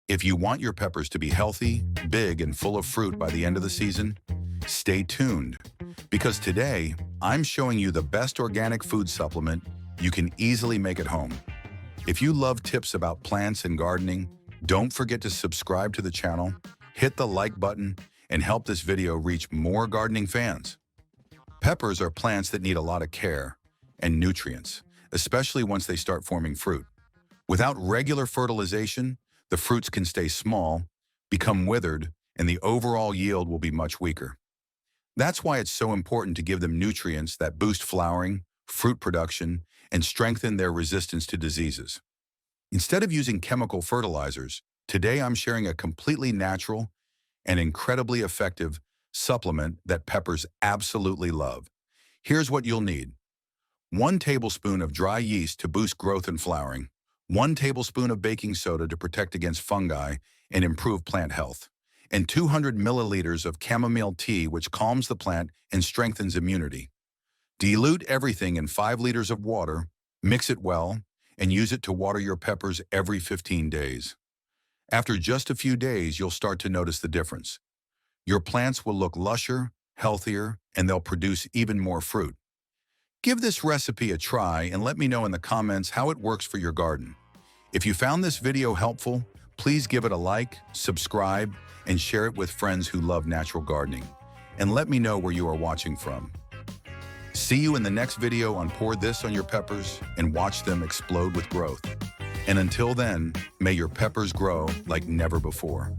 If you want your peppers to be healthy, big, and full of fruit by the end of the season, stay tuned, because today I'm showing you the best organic food supplement you can easily make at home. If you love tips about plants and gardening, don't forget to subscribe to the channel, hit the like button, and help this video reach more gardening fans. Peppers are plants that need a lot of care and nutrients, especially once they start forming fruit. Without regular fertilization, the fruits can stay small, become withered, and the overall yield will be much weaker. That's why it's so important to give them nutrients that boost flowering, fruit production, and strengthen their resistance to diseases. Instead of using chemical fertilizers, today I'm sharing a completely natural and incredibly effective supplement that peppers absolutely love. Here's what you'll need. 1 tablespoon of dry yeast to boost growth and flowering. 1 tablespoon of baking soda to protect against fungi and improve plant health. And 200 milliliters of chamomile tea, which calms the plant and strengthens immunity. Dilute everything in 5 liters of water, mix it well, and use it to water your peppers every 15 days. After just a few days, you'll start to notice the difference. Your plants will look lusher, healthier, and they'll produce even more fruit. Give this recipe a try and let me know in the comments how it works for your garden. If you found this video helpful, please give it a like, subscribe, and share it with friends who love natural gardening. And let me know where you are watching from. See you in the next video on Pour This on Your Peppers and watch them explode with growth. And until then, may your peppers grow like never before.